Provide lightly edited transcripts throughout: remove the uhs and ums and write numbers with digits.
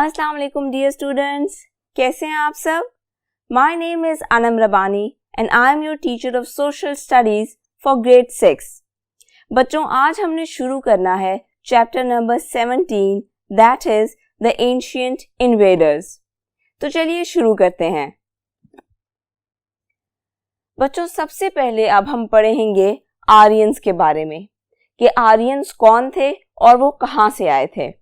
अस्सलाम वालेकुम dear students, कैसे हैं आप सब? My name is Anam Rabbani and I am your teacher of social studies for grade 6। बच्चों, आज हमने शुरू करना है chapter number 17, that is the ancient invaders. तो चलिए शुरू करते हैं। बच्चों, सबसे पहले अब हम पढ़ेंगे आर्यंस के बारे में कि आर्यंस कौन थे और वो कहाँ से आए थे।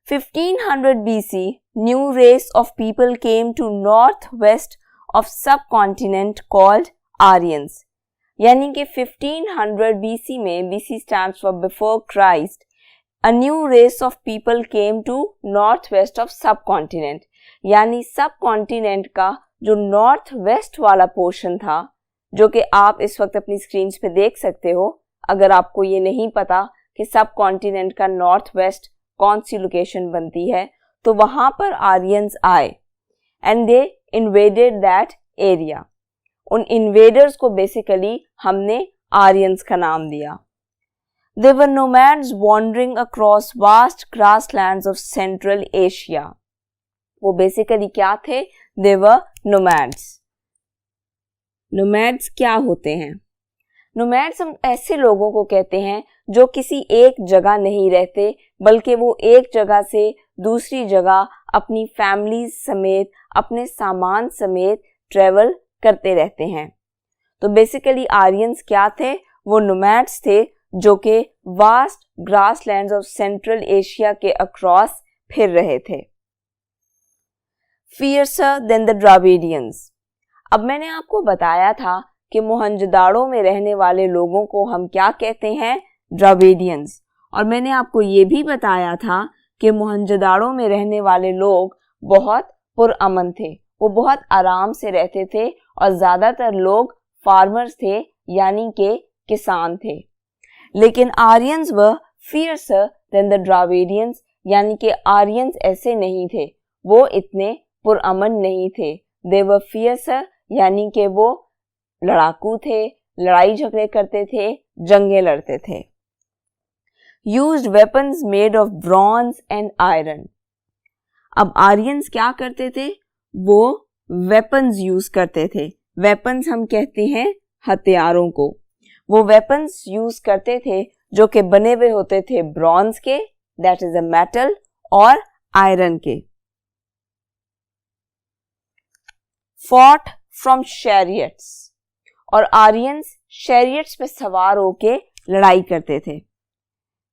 1500 BC, new race of people came to northwest of subcontinent called Aryans। यानी कि 1500 BC में, BC stands for before Christ, a new race of people came to northwest of subcontinent। यानी सबकॉन्टिनेंट का जो नॉर्थ वेस्ट वाला portion था, जो कि आप इस वक्त अपनी स्क्रीन पे देख सकते हो। अगर आपको ये नहीं पता कि सबकॉन्टिनेंट का नॉर्थ वेस्ट कौन सी लोकेशन बनती है, तो वहां पर आर्यंस आए and they invaded that area. उन इन्वेडर्स को बेसिकली हमने आर्यंस का नाम दिया। They were nomads wandering across vast grasslands of Central Asia. वो बेसिकली क्या थे? दे वर नोमैड्स। नोमैड्स क्या होते हैं? नोमैड्स हम ऐसे लोगों को कहते हैं जो किसी एक जगह नहीं रहते, बल्कि वो एक जगह से दूसरी जगह अपनी फैमिलीज समेत, अपने सामान समेत ट्रेवल करते रहते हैं। तो बेसिकली आर्यंस क्या थे? वो नोमैड्स थे जो कि vast grasslands of Central Asia के अक्रॉस फिर रहे थे। फियर्सर देन द द्राविडियंस। अब मैंने आपको बताया था कि मोहनजोदाड़ो में रहने वाले लोगों को हम क्या कहते हैं? द्राविडियंस। और मैंने आपको ये भी बताया था कि मोहनजोदाड़ो में रहने वाले लोग बहुत पुरअमन थे, वो बहुत आराम से रहते थे और ज़्यादातर लोग फार्मर्स थे, यानी कि किसान थे। लेकिन आर्यंस व फियर्सर देन द द्राविडियंस, यानी कि आर्यंस ऐसे नहीं थे, वो इतने पुरअमन नहीं थे। दे वर फियर्सर, यानी कि वो लड़ाकू थे, लड़ाई झगड़े करते थे, जंगें लड़ते थे। Used weapons made of bronze and iron। अब आर्यंस क्या करते थे? वो वेपन्स यूज करते थे। वेपन्स हम कहते हैं हथियारों को। वो वेपन्स यूज करते थे जो कि बने हुए होते थे ब्रॉन्ज के, दैट इज अ मेटल, और आयरन के। Fought from chariots। और आर्यंस शैरियट्स पे सवार होके लड़ाई करते थे।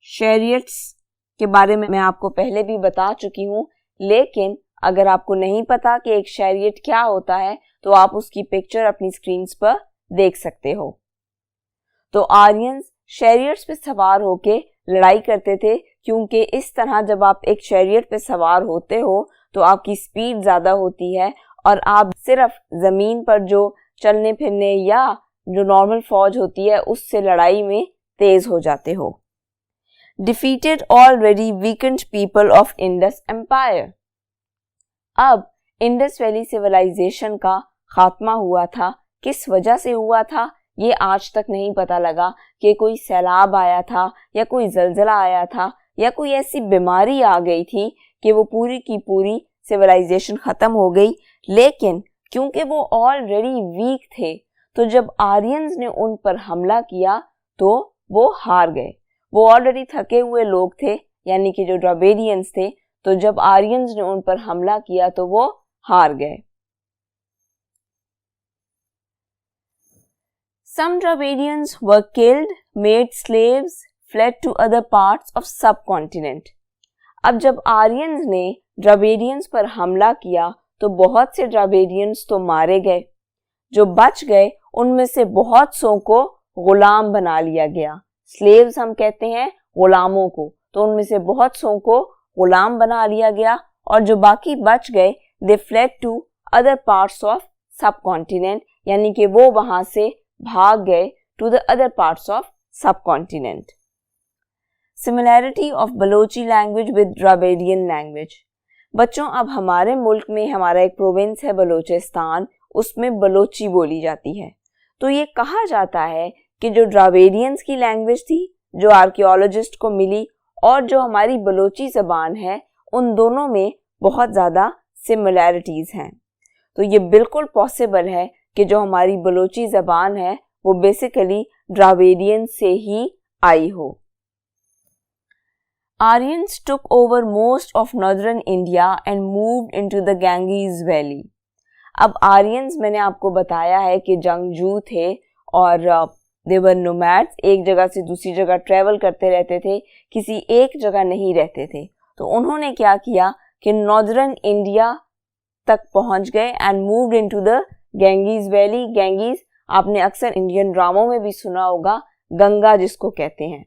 शैरियट्स के बारे में मैं आपको पहले भी बता चुकी हूँ, लेकिन अगर आपको नहीं पता कि एक शैरियट क्या होता है, तो आप उसकी पिक्चर अपनी स्क्रीन पर देख सकते हो। तो आर्यंस शैरियट्स पे सवार होके लड़ाई करते थे, क्योंकि इस तरह जब आप एक शैरियट पे सवार होते हो तो आपकी स्पीड ज़्यादा होती है और आप सिर्फ ज़मीन पर जो चलने फिरने या जो नॉर्मल फौज होती है उससे लड़ाई में तेज हो जाते हो। Defeated already weakened people of Indus empire. अब इंडस वैली सिविलाइजेशन का खात्मा हुआ था। किस वजह से हुआ था ये आज तक नहीं पता लगा, कि कोई सैलाब आया था या कोई जलजला आया था या कोई ऐसी बीमारी आ गई थी कि वो पूरी की पूरी सिविलाइजेशन खत्म हो गई। लेकिन क्योंकि वो ऑलरेडी वीक थे, तो जब आर्यंस ने उन पर हमला किया तो वो हार गए। वो ऑलरेडी थके हुए लोग थे, यानी कि जो द्राविडियंस थे, तो जब आर्यंस ने उन पर हमला किया तो वो हार गए। Some Dravidians were killed, made slaves, fled to other parts of subcontinent। अब जब आर्यंस ने द्राविडियंस पर हमला किया तो बहुत से द्राविडियंस तो मारे गए। जो बच गए उनमें से बहुत सौ को गुलाम बना लिया गया। स्लेव्स हम कहते हैं गुलामों को, तो उनमें से बहुत सौ को गुलाम बना लिया गया, और जो बाकी बच गए they fled to other parts of subcontinent, यानी कि वो वहां से भाग गए to the other parts of subcontinent. Similarity of Balochi language with Dravidian language. बच्चों, अब हमारे मुल्क में हमारा एक प्रोविंस है बलोचिस्तान, उसमें बलोची बोली जाती है। तो ये कहा जाता है कि जो द्राविडियंस की लैंग्वेज थी, जो आर्कियोलॉजिस्ट को मिली, और जो हमारी बलोची ज़बान है, उन दोनों में बहुत ज़्यादा सिमिलैरिटीज़ हैं। तो ये बिल्कुल पॉसिबल है कि जो हमारी बलोची ज़बान है वो बेसिकली द्राविडियन से ही आई हो। Aryans took over most of northern India and moved into the Ganges Valley. अब आर्यंस मैंने आपको बताया है कि जंगजू थे और दे वर नोमैड्स, एक जगह से दूसरी जगह ट्रैवल करते रहते थे, किसी एक जगह नहीं रहते थे। तो उन्होंने क्या किया कि नॉर्दर्न इंडिया तक पहुंच गए and moved into the Genghis valley. Genghis आपने अक्सर इंडियन ड्रामों में भी सुना होगा, गंगा जिसको कहते हैं।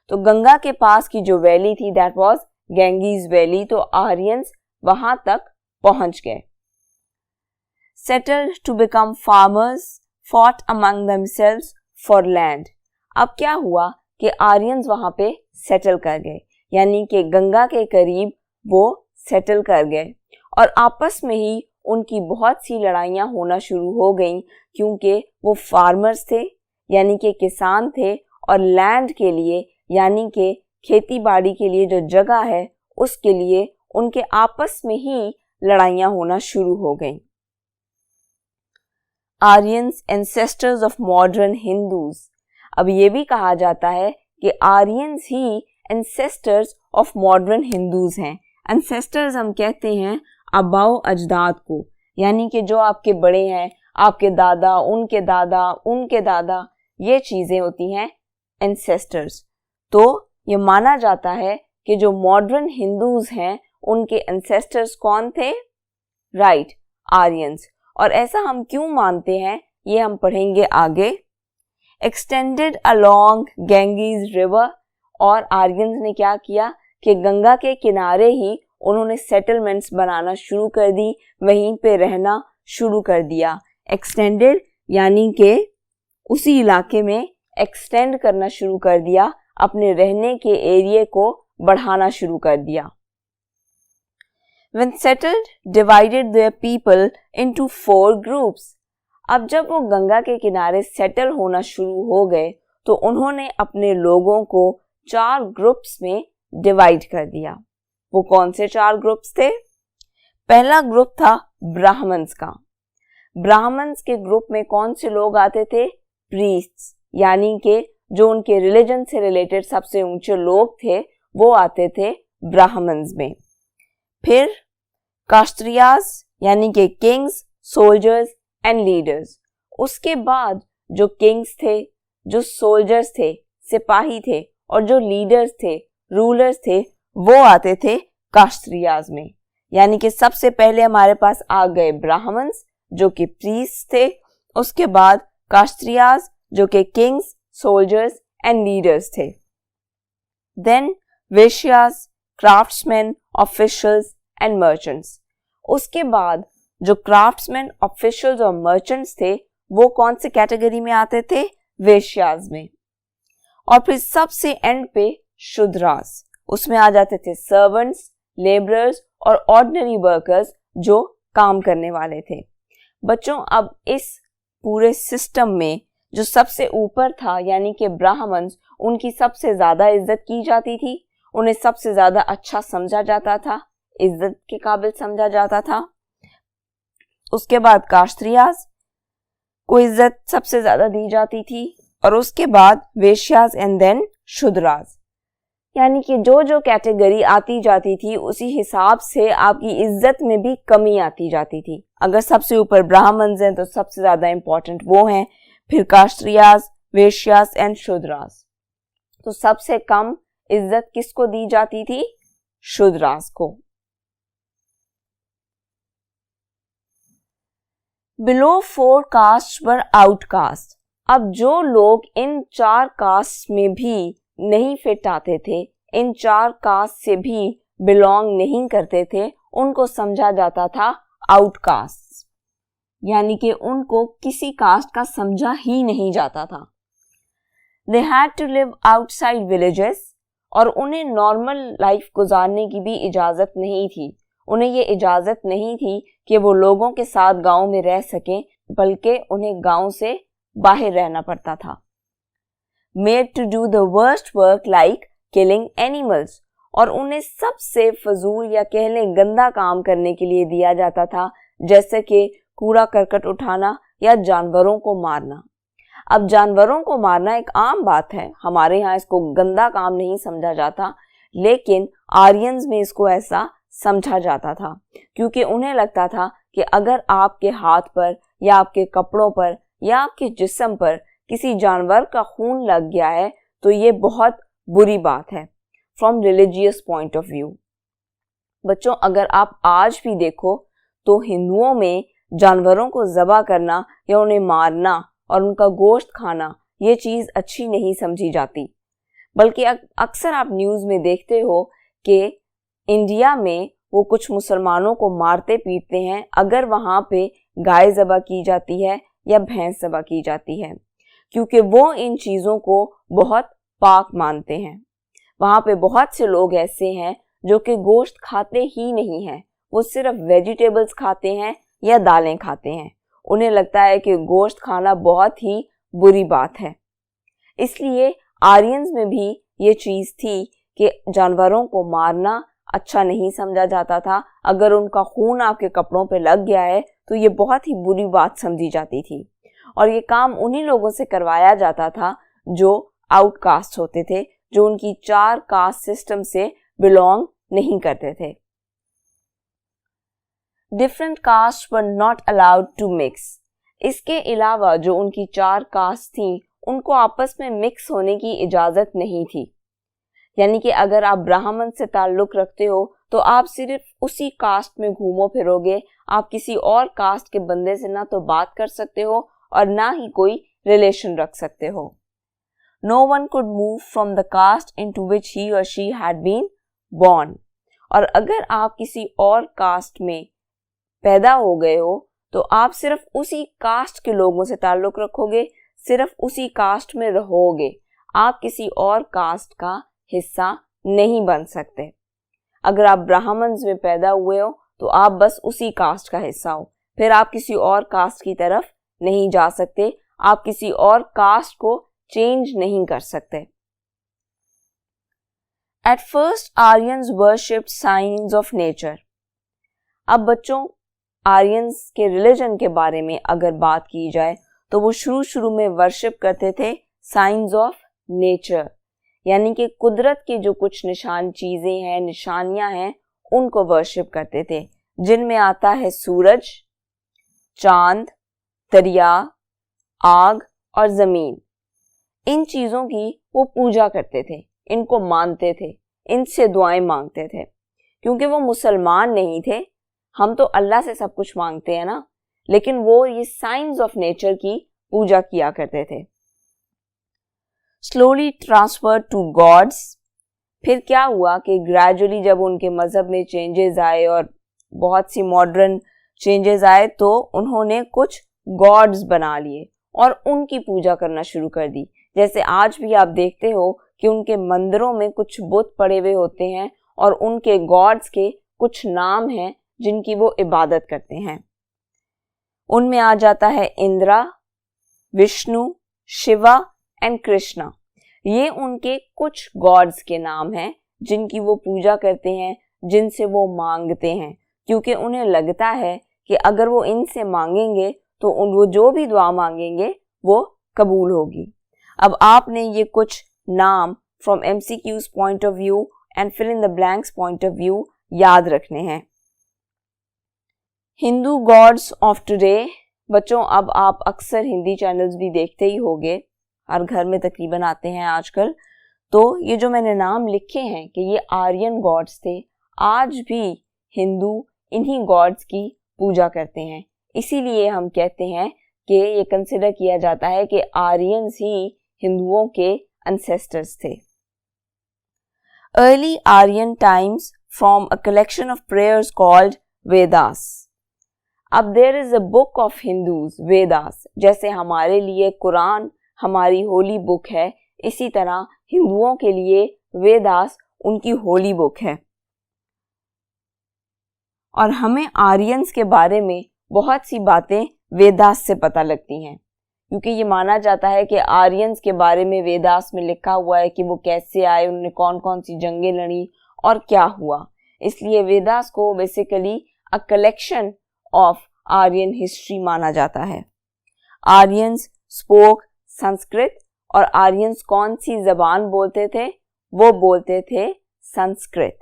तो गंगा के पास की जो वैली थी दैट वाज गैंगीज वैली। तो आर्यंस वहां तक पहुंच गए। Settled to become farmers, fought among themselves for land. अब क्या हुआ कि आर्यंस वहां पे सेटल कर गए, यानी कि गंगा के करीब वो सेटल कर गए और आपस में ही उनकी बहुत सी लड़ाइयाँ होना शुरू हो गईं, क्योंकि वो फार्मर्स थे यानी कि किसान थे और लैंड के लिए यानी कि खेती बाड़ी के लिए जो जगह है उसके लिए उनके आपस में ही लड़ाइयाँ होना शुरू हो गईं। Aryans ancestors of modern Hindus. अब ये भी कहा जाता है कि Aryans he ancestors of modern Hindus हैं। एंसेस्टर्स हम कहते हैं आबाओ अजदाद को, यानी कि जो आपके बड़े हैं, आपके दादा, उनके दादा, ये चीज़ें होती हैं एंसेस्टर्स। तो ये माना जाता है कि जो मॉडर्न हिंदूज हैं उनके एंसेस्टर्स कौन थे? Right, Aryans. और ऐसा हम क्यों मानते हैं ये हम पढ़ेंगे आगे। एक्सटेंडेड अलोंग गैंगीज रिवर, और आर्यंस ने क्या किया कि गंगा के किनारे ही उन्होंने सेटलमेंट्स बनाना शुरू कर दी, वहीं पे रहना शुरू कर दिया। एक्सटेंडेड यानी कि उसी इलाके में एक्सटेंड करना शुरू कर दिया, अपने रहने के एरिया को बढ़ाना शुरू कर दिया। When settled, divided their people into 4 groups. अब जब वो गंगा के किनारे सेटल होना शुरू हो गए तो उन्होंने अपने लोगों को 4 ग्रुप्स में डिवाइड कर दिया। वो कौन से 4 ग्रुप्स थे? पहला ग्रुप था ब्राह्मण्स का। ब्राह्मण्स के ग्रुप में कौन से लोग आते थे? प्रीस्ट्स, यानी कि जो उनके रिलीजन से रिलेटेड सबसे ऊंचे लोग थे वो आते थे ब्राह्मण्स में। फिर कास्ट्रियाज यानी कि किंग्स, सोल्जर्स एंड लीडर्स। उसके बाद जो किंग्स थे, जो सोल्जर्स थे, सिपाही थे, और जो लीडर्स थे, रूलर्स थे, वो आते थे कास्ट्रियाज में। यानी कि सबसे पहले हमारे पास आ गए ब्राह्मण्स जो कि प्रीस्ट थे, उसके बाद कास्ट्रियाज जो कि किंग्स, सोल्जर्स एंड लीडर्स थे। Then Vaishyas, craftsman, officials and merchants. उसके बाद जो क्राफ्ट्समैन, ऑफिशियल्स और मर्चेंट्स थे वो कौन से कैटेगरी में आते थे? वेश्यास में। और फिर सबसे एंड पे शूद्रास, उसमें आ जाते थे सर्वेंट्स, लेबरर्स और ऑर्डिनरी वर्कर्स जो काम करने वाले थे। बच्चों, अब इस पूरे सिस्टम में जो सबसे ऊपर था यानी कि ब्राह्मण्स, उनकी सबसे ज्यादा इज्जत की जाती थी, उन्हें सबसे ज्यादा अच्छा समझा जाता था, इज्जत के काबिल समझा जाता था। उसके बाद कास्ट्रियास को इज्जत सबसे ज्यादा दी जाती थी, और उसके बाद वेश्यास एंड देन शूद्रास। यानी कि जो जो कैटेगरी आती जाती थी उसी हिसाब से आपकी इज्जत में भी कमी आती जाती थी। अगर सबसे ऊपर ब्राह्मण्स हैं तो सबसे ज्यादा इंपॉर्टेंट वो हैं, फिर कास्ट्रियास, वेश्यास एंड शूद्रास। तो सबसे कम इज्जत किसको दी जाती थी? शूद्रास को। बिलो 4 कास्ट वर आउटकास्ट। अब जो लोग इन 4 कास्ट में भी नहीं फिट आते थे, इन 4 कास्ट से भी बिलोंग नहीं करते थे, उनको समझा जाता था आउटकास्ट, यानी कि उनको किसी कास्ट का समझा ही नहीं जाता था। They had to live outside villages, और उन्हें नॉर्मल लाइफ गुजारने की भी इजाजत नहीं थी। उन्हें ये इजाजत नहीं थी कि वो लोगों के साथ गांव में रह सकें, बल्कि उन्हें गांव से बाहर रहना पड़ता था। Made to do the worst work like killing animals, और उन्हें सबसे फजूल या कह लें गंदा काम करने के लिए दिया जाता था, जैसे कि कूड़ा करकट उठाना या जानवरों को मारना। अब जानवरों को मारना एक आम बात है, हमारे यहाँ इसको गंदा काम नहीं समझा जाता, लेकिन आर्यंस में इसको ऐसा समझा जाता था, क्योंकि उन्हें लगता था कि अगर आपके हाथ पर या आपके कपड़ों पर या आपके जिस्म पर किसी जानवर का खून लग गया है तो ये बहुत बुरी बात है from religious point of view. बच्चों, अगर आप आज भी देखो तो हिंदुओं में जानवरों को ज़बह करना या उन्हें मारना और उनका गोश्त खाना ये चीज़ अच्छी नहीं समझी जाती, बल्कि अक्सर आप न्यूज़ में देखते हो कि इंडिया में वो कुछ मुसलमानों को मारते पीटते हैं अगर वहाँ पे गाय ज़बह की जाती है या भैंस ज़बह की जाती है, क्योंकि वो इन चीज़ों को बहुत पाक मानते हैं। वहाँ पे बहुत से लोग ऐसे हैं जो कि गोश्त खाते ही नहीं हैं, वो सिर्फ वेजिटेबल्स खाते हैं या दालें खाते हैं। उन्हें लगता है कि गोश्त खाना बहुत ही बुरी बात है। इसलिए आर्यंस में भी ये चीज़ थी कि जानवरों को मारना अच्छा नहीं समझा जाता था। अगर उनका खून आपके कपड़ों पे लग गया है तो ये बहुत ही बुरी बात समझी जाती थी, और ये काम उन्हीं लोगों से करवाया जाता था जो आउटकास्ट होते थे, जो उनकी 4 कास्ट सिस्टम से बिलोंग नहीं करते थे। Different caste were not allowed to mix. इसके अलावा जो उनकी 4 कास्ट थी उनको आपस में मिक्स होने की इजाज़त नहीं थी। यानी कि अगर आप ब्राह्मण से ताल्लुक़ रखते हो तो आप सिर्फ उसी कास्ट में घूमो फिरोगे, आप किसी और कास्ट के बंदे से ना तो बात कर सकते हो और ना ही कोई रिलेशन रख सकते हो। No one could move from the caste into which he or she had been born। और अगर आप किसी और कास्ट में पैदा हो गए हो तो आप सिर्फ उसी कास्ट के लोगों से ताल्लुक़ रखोगे, सिर्फ उसी कास्ट में रहोगे, आप किसी और कास्ट का हिस्सा नहीं बन सकते। अगर आप ब्राह्मण्स में पैदा हुए हो तो आप बस उसी कास्ट का हिस्सा हो, फिर आप किसी और कास्ट की तरफ नहीं जा सकते, आप किसी और कास्ट को चेंज नहीं कर सकते। At first Aryans worshipped signs of nature। अब बच्चों, आर्यंस के रिलीजन के बारे में अगर बात की जाए तो वो शुरू में वर्शिप करते थे साइंस ऑफ नेचर, यानी कि कुदरत की जो कुछ निशान चीज़ें हैं, निशानियां हैं, उनको वर्शिप करते थे, जिनमें आता है सूरज, चांद, दरिया, आग और ज़मीन। इन चीज़ों की वो पूजा करते थे, इनको मानते थे, इनसे दुआएं मांगते थे, क्योंकि वो मुसलमान नहीं थे। हम तो अल्लाह से सब कुछ मांगते हैं ना, लेकिन वो ये साइंस ऑफ नेचर की पूजा किया करते थे। Slowly transfer to gods. फिर क्या हुआ कि ग्रेजुअली जब उनके मज़हब में चेंजेस आए और बहुत सी मॉडर्न चेंजेस आए तो उन्होंने कुछ गॉड्स बना लिए और उनकी पूजा करना शुरू कर दी। जैसे आज भी आप देखते हो कि उनके मंदिरों में कुछ बुत पड़े हुए होते हैं और उनके गॉड्स के कुछ नाम हैं जिनकी वो इबादत करते हैं। उनमें आ जाता है इंद्रा, विष्णु, शिवा एंड कृष्णा। ये उनके कुछ गॉड्स के नाम हैं जिनकी वो पूजा करते हैं, जिनसे वो मांगते हैं, क्योंकि उन्हें लगता है कि अगर वो इनसे मांगेंगे तो वो जो भी दुआ मांगेंगे वो कबूल होगी। अब आपने ये कुछ नाम from MCQ's point of view and fill in the blanks point of view याद रखने हैं। Hindu gods of today. बच्चों, अब आप अक्सर हिंदी चैनल्स भी देखते ही होंगे, हर घर में तकरीबन आते हैं आजकल। तो ये जो मैंने नाम लिखे हैं कि ये आर्यन गॉड्स थे, आज भी हिंदू इन्हीं गॉड्स की पूजा करते हैं। इसीलिए हम कहते हैं कि ये कंसिडर किया जाता है कि आर्यंस ही हिंदुओं के एंसेस्टर्स थे। Early Aryan times from a collection of prayers called Vedas. अब there is a book of Hindus, Vedas. जैसे हमारे लिए कुरान हमारी होली बुक है, इसी तरह हिंदुओं के लिए वेदास उनकी होली बुक है। और हमें आर्यंस के बारे में बहुत सी बातें वेदास से पता लगती हैं, क्योंकि ये माना जाता है कि आर्यंस के बारे में वेदास में लिखा हुआ है कि वो कैसे आए, उन्होंने कौन कौन सी जंगें लड़ी और क्या हुआ। इसलिए वेदास को basically a collection of Aryan history माना जाता है। आर्यंस स्पोक संस्कृत और आर्यंस कौन सी जबान बोलते थे? वो बोलते थे संस्कृत।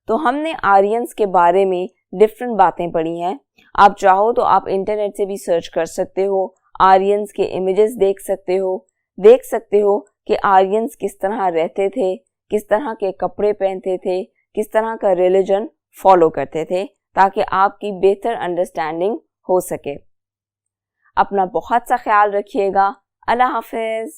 तो हमने आर्यंस के बारे में डिफरेंट बातें पढ़ी हैं। आप चाहो तो आप इंटरनेट से भी सर्च कर सकते हो, आर्यंस के इमेजेस देख सकते हो कि आर्यंस किस तरह रहते थे, किस तरह के कपड़े पहनते थे, किस तरह का रिलीजन फॉलो करते थे, ताकि आपकी बेहतर अंडरस्टैंडिंग हो सके। अपना बहुत सा ख्याल रखिएगा। अल्लाह हाफिज।